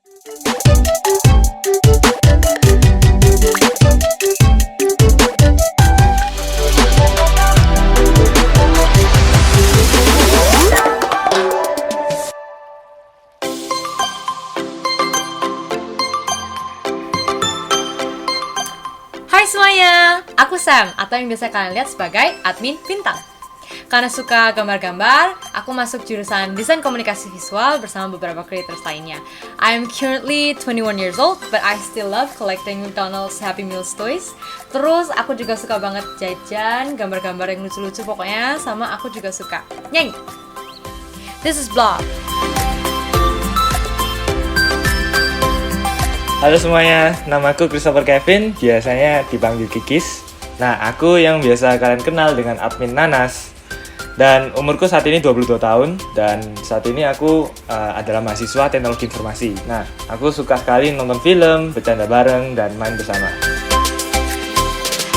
Hai semuanya, aku Sam atau yang biasa kalian lihat sebagai admin bintang. Karena suka gambar-gambar, aku masuk jurusan Desain Komunikasi Visual bersama beberapa creators lainnya. I am currently 21 years old, but I still love collecting McDonald's Happy Meals toys. Terus aku juga suka banget jajan, gambar-gambar yang lucu-lucu pokoknya, sama aku juga suka nyanyi. This is Blog. Halo semuanya, namaku Christopher Kevin, biasanya dipanggil Kikis. Nah, aku yang biasa kalian kenal dengan admin Nanas. Dan umurku saat ini 22 tahun, dan saat ini aku adalah mahasiswa teknologi informasi. Nah, aku suka sekali nonton film, bercanda bareng, dan main bersama.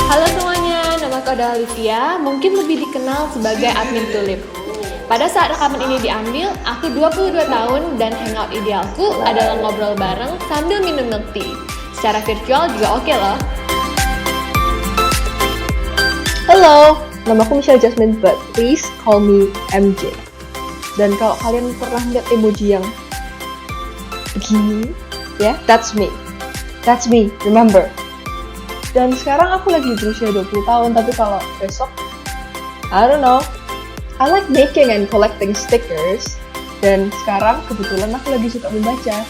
Halo semuanya, nama aku adalah Olivia, mungkin lebih dikenal sebagai admin Tulip. Pada saat rekaman ini diambil, aku 22 tahun dan hangout idealku adalah ngobrol bareng sambil minum milk tea. Secara virtual juga oke loh. Halo, nama aku Michelle Jasmine, but please call me MJ. Dan kalau kalian pernah lihat emoji yang begini, ya, that's me. That's me, remember. Dan sekarang aku lagi berusia 20 tahun, tapi kalau besok, I don't know. I like making and collecting stickers, dan sekarang kebetulan aku lagi suka membaca.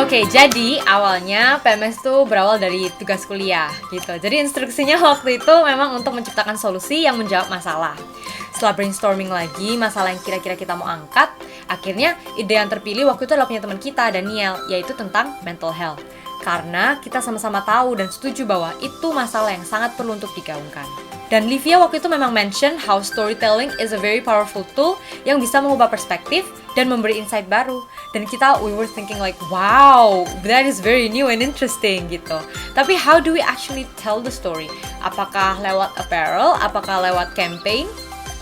Oke, jadi awalnya PMS tuh berawal dari tugas kuliah gitu. Jadi instruksinya waktu itu memang untuk menciptakan solusi yang menjawab masalah. Setelah brainstorming lagi masalah yang kira-kira kita mau angkat, akhirnya ide yang terpilih waktu itu adalah punya teman kita, Daniel, yaitu tentang mental health. Karena kita sama-sama tahu dan setuju bahwa itu masalah yang sangat perlu untuk digaungkan. Dan Livia waktu itu memang mention how storytelling is a very powerful tool yang bisa mengubah perspektif dan memberi insight baru. Dan we were thinking like, wow, that is very new and interesting gitu. Tapi how do we actually tell the story? Apakah lewat apparel? Apakah lewat campaign?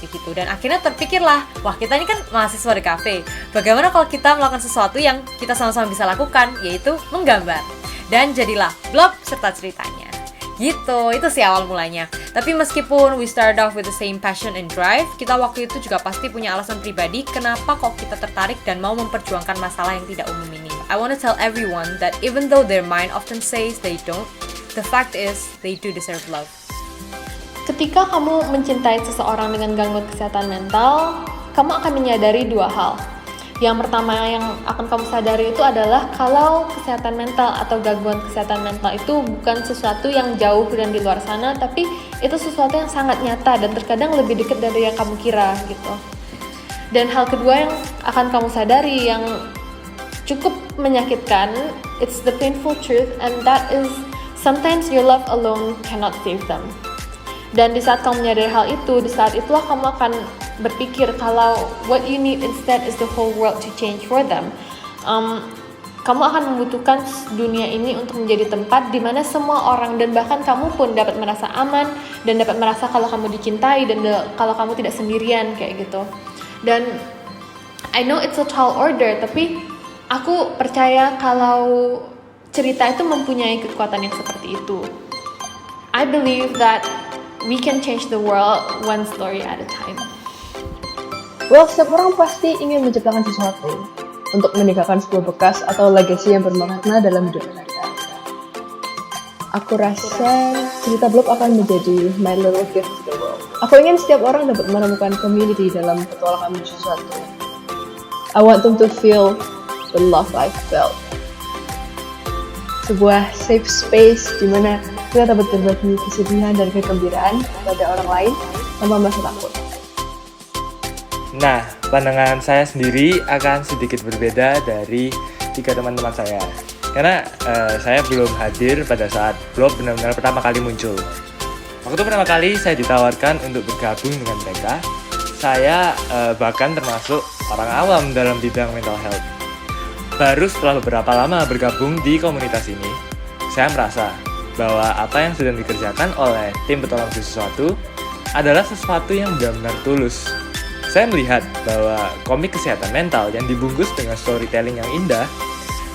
Gitu. Dan akhirnya terpikirlah, wah kita ini kan mahasiswa di cafe, bagaimana kalau kita melakukan sesuatu yang kita sama-sama bisa lakukan, yaitu menggambar. Dan jadilah blog serta ceritanya. Gitu, itu sih awal mulanya. Tapi meskipun we started off with the same passion and drive, kita waktu itu juga pasti punya alasan pribadi kenapa kok kita tertarik dan mau memperjuangkan masalah yang tidak umum ini. I want to tell everyone that even though their mind often says they don't, the fact is they do deserve love. Ketika kamu mencintai seseorang dengan gangguan kesehatan mental, kamu akan menyadari dua hal. Yang pertama yang akan kamu sadari itu adalah kalau kesehatan mental atau gangguan kesehatan mental itu bukan sesuatu yang jauh dan di luar sana, tapi itu sesuatu yang sangat nyata dan terkadang lebih dekat dari yang kamu kira gitu. Dan hal kedua yang akan kamu sadari yang cukup menyakitkan, it's the painful truth, and that is sometimes your love alone cannot save them. Dan di saat kamu menyadari hal itu, di saat itulah kamu akan berpikir kalau what you need instead is the whole world to change for them. Kamu akan membutuhkan dunia ini untuk menjadi tempat di mana semua orang dan bahkan kamu pun dapat merasa aman dan dapat merasa kalau kamu dicintai dan kalau kamu tidak sendirian kayak gitu. Dan I know it's a tall order, tapi aku percaya kalau cerita itu mempunyai kekuatan yang seperti itu. I believe that we can change the world one story at a time. Well, setiap orang pasti ingin menciptakan sesuatu untuk meninggalkan sebuah bekas atau legacy yang bermakna dalam hidup mereka. Aku rasa cerita blog akan menjadi my little gift to the world. Aku ingin setiap orang dapat menemukan community dalam petualangan menuju sesuatu. I want them to feel the love I felt. Sebuah safe space di mana kita dapat berbagi kesedihan dan kegembiraan pada orang lain tanpa merasa takut. Nah, pandangan saya sendiri akan sedikit berbeda dari 3 teman-teman saya. Karena saya belum hadir pada saat blog benar-benar pertama kali muncul. Waktu pertama kali saya ditawarkan untuk bergabung dengan mereka, saya bahkan termasuk orang awam dalam bidang mental health. Baru setelah beberapa lama bergabung di komunitas ini, saya merasa bahwa apa yang sedang dikerjakan oleh tim petualang sesuatu adalah sesuatu yang benar-benar tulus. Saya melihat bahwa komik kesehatan mental yang dibungkus dengan storytelling yang indah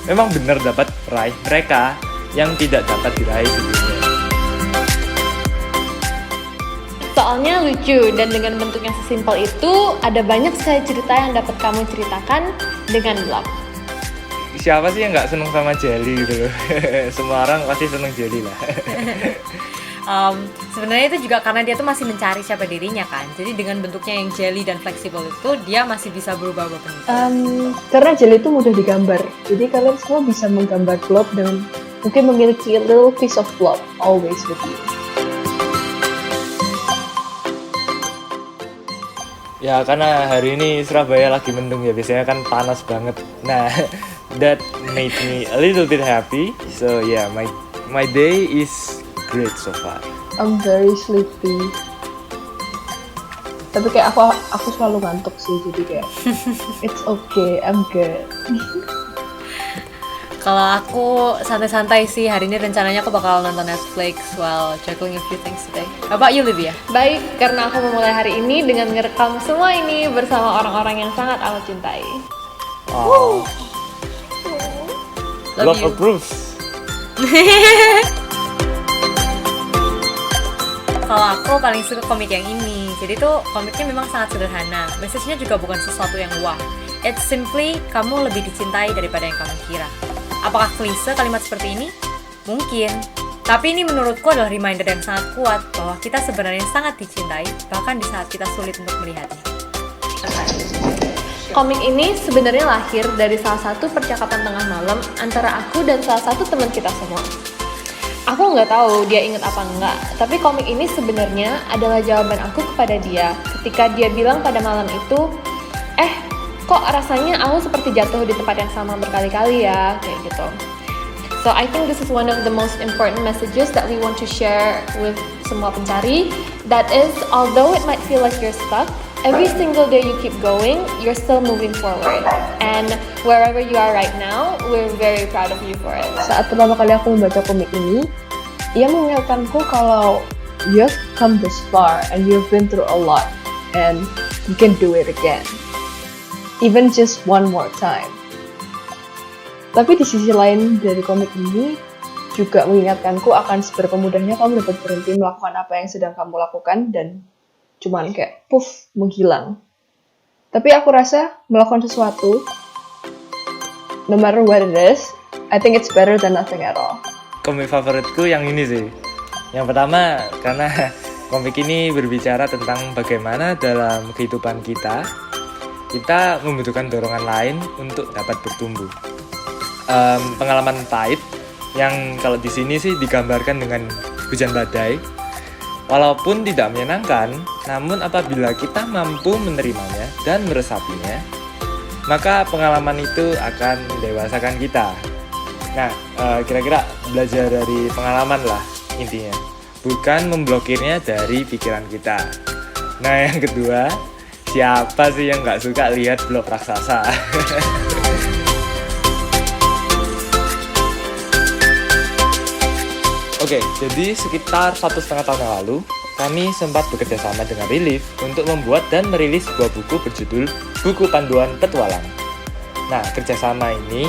memang benar dapat meraih mereka yang tidak dapat diraih sebelumnya. Soalnya lucu dan dengan bentuk yang sesimpel itu ada banyak sekali cerita yang dapat kamu ceritakan dengan blog. Siapa sih yang nggak seneng sama jelly gitu loh? Semua orang pasti seneng jelly lah. Sebenarnya itu juga karena dia tuh masih mencari siapa dirinya kan. Jadi dengan bentuknya yang jelly dan fleksibel itu dia masih bisa berubah-ubah bentuk. Karena jelly itu mudah digambar, jadi kalian semua bisa menggambar blob dengan mungkin memiliki a little piece of blob always with you. Ya karena hari ini Surabaya lagi mendung ya, biasanya kan panas banget. Nah, that made me a little bit happy. So yeah, my day is great so far. I'm very sleepy. Tapi kayak aku selalu ngantuk sih, jadi kayak it's okay, I'm good. Kalau aku santai-santai sih, hari ini rencananya aku bakal nonton Netflix while juggling a few things today. How about you, Livia? Baik, karena aku memulai hari ini dengan ngerekam semua ini bersama orang-orang yang sangat aku cintai. Oh, Love love you. approves. Kalau aku paling suka komik yang ini. Jadi tuh komiknya memang sangat sederhana. Message-nya juga bukan sesuatu yang wah. It's simply kamu lebih dicintai daripada yang kamu kira. Apakah klise kalimat seperti ini? Mungkin. Tapi ini menurutku adalah reminder yang sangat kuat bahwa kita sebenarnya sangat dicintai, bahkan di saat kita sulit untuk melihatnya. Komik ini sebenarnya lahir dari salah satu percakapan tengah malam antara aku dan salah satu teman kita semua. Aku nggak tahu dia inget apa enggak, tapi komik ini sebenarnya adalah jawaban aku kepada dia ketika dia bilang pada malam itu, kok rasanya aku seperti jatuh di tempat yang sama berkali-kali ya, kayak gitu. So I think this is one of the most important messages that we want to share with semua pencari. That is, although it might feel like you're stuck, every single day you keep going, you're still moving forward. And wherever you are right now, we're very proud of you for it. Saat pertama kali aku membaca komik ini, ia mengingatkanku kalau you've come this far and you've been through a lot and you can do it again. Even just one more time. Tapi di sisi lain dari komik ini juga mengingatkanku akan seberapa mudahnya kamu dapat berhenti melakukan apa yang sedang kamu lakukan dan cuman kayak puff menghilang. Tapi aku rasa melakukan sesuatu, no matter what it is, I think it's better than nothing at all. Komik favoritku yang ini sih. Yang pertama karena komik ini berbicara tentang bagaimana dalam kehidupan kita membutuhkan dorongan lain untuk dapat bertumbuh. Pengalaman pahit yang kalau di sini sih digambarkan dengan hujan badai. Walaupun tidak menyenangkan, namun apabila kita mampu menerimanya dan meresapinya, maka pengalaman itu akan mendewasakan kita. Nah, kira-kira belajar dari pengalaman lah intinya, bukan memblokirnya dari pikiran kita. Nah, yang kedua, siapa sih yang nggak suka lihat blok raksasa? Oke, jadi sekitar 1,5 tahun yang lalu, kami sempat bekerja sama dengan Relief untuk membuat dan merilis sebuah buku berjudul Buku Panduan Petualang. Nah, kerjasama ini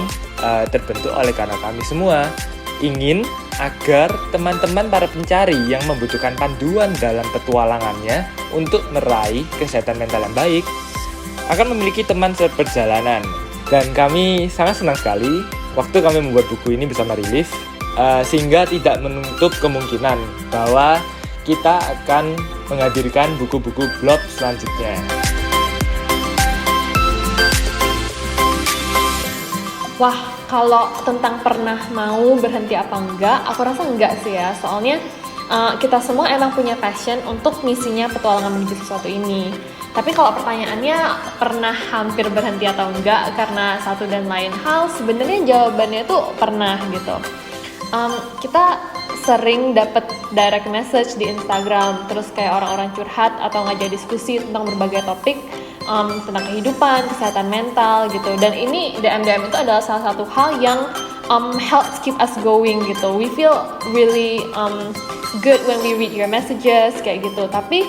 terbentuk oleh karena kami semua ingin agar teman-teman para pencari yang membutuhkan panduan dalam petualangannya untuk meraih kesehatan mental yang baik akan memiliki teman seperjalanan. Dan kami sangat senang sekali waktu kami membuat buku ini bersama Relief, sehingga tidak menutup kemungkinan bahwa kita akan menghadirkan buku-buku blog selanjutnya. Wah, kalau tentang pernah mau berhenti apa enggak, aku rasa enggak sih ya. Soalnya kita semua emang punya passion untuk misinya petualangan menuju sesuatu ini. Tapi kalau pertanyaannya pernah hampir berhenti atau enggak karena satu dan lain hal, sebenarnya jawabannya tuh pernah gitu. Kita sering dapat direct message di Instagram, terus kayak orang-orang curhat atau ngajak diskusi tentang berbagai topik tentang kehidupan, kesehatan mental gitu. Dan ini DM-DM itu adalah salah satu hal yang helps keep us going gitu. We feel really good when we read your messages kayak gitu. Tapi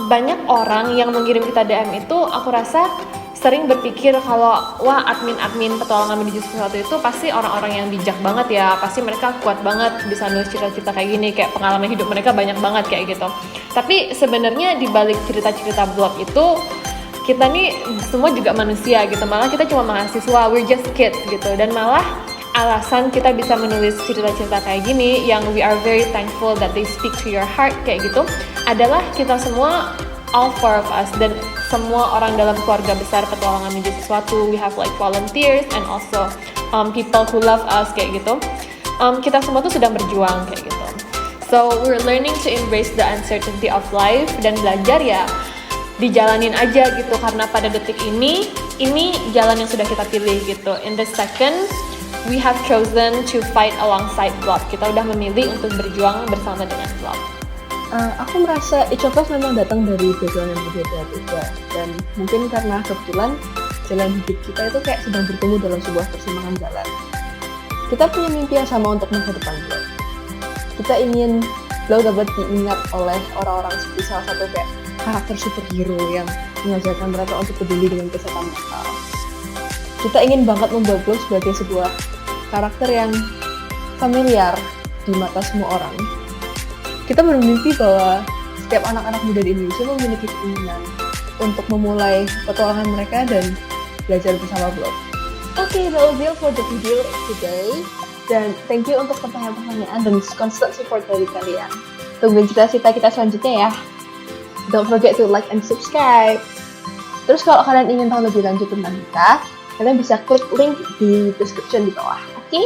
banyak orang yang mengirim kita DM itu aku rasa sering berpikir kalau wah admin petualangan menuju sesuatu itu pasti orang-orang yang bijak banget ya, pasti mereka kuat banget bisa nulis cerita-cerita kayak gini, kayak pengalaman hidup mereka banyak banget kayak gitu. Tapi sebenarnya di balik cerita-cerita blog itu kita nih semua juga manusia gitu, malah kita cuma mahasiswa, we're just kids gitu, dan malah alasan kita bisa menulis cerita-cerita kayak gini yang we are very thankful that they speak to your heart kayak gitu adalah kita semua, all four of us, dan semua orang dalam keluarga besar petualangan menuju sesuatu, we have like volunteers and also people who love us kayak gitu. Kita semua tuh sedang berjuang kayak gitu. So we're learning to embrace the uncertainty of life, dan belajar ya dijalanin aja gitu, karena pada detik ini jalan yang sudah kita pilih gitu. In the second we have chosen to fight alongside blog. Kita udah memilih untuk berjuang bersama dengan blog. Aku merasa each of us memang datang dari background yang berbeda-beda, dan mungkin karena kebetulan jalan hidup kita itu kayak sedang bertemu dalam sebuah persimpangan jalan. Kita punya mimpi yang sama untuk masa depan blog. Kita ingin blog dapat diingat oleh orang-orang seperti salah satu kayak karakter superhero yang mengajarkan mereka untuk peduli dengan kesehatan mental. Kita ingin banget membuat blog sebagai sebuah karakter yang familiar di mata semua orang. Kita bermimpi bahwa setiap anak-anak muda di Indonesia memiliki keinginan untuk memulai petualangan mereka dan belajar bersama blog. Okay, that was it for the video today. Dan thank you untuk pertanyaan-pertanyaan dan constant support dari kalian. Tungguin cerita-cerita kita selanjutnya ya. Don't forget to like and subscribe. Terus kalau kalian ingin tahu lebih lanjut tentang kita, kalian bisa klik link di description di bawah. Okay?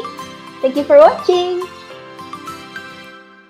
Thank you for watching.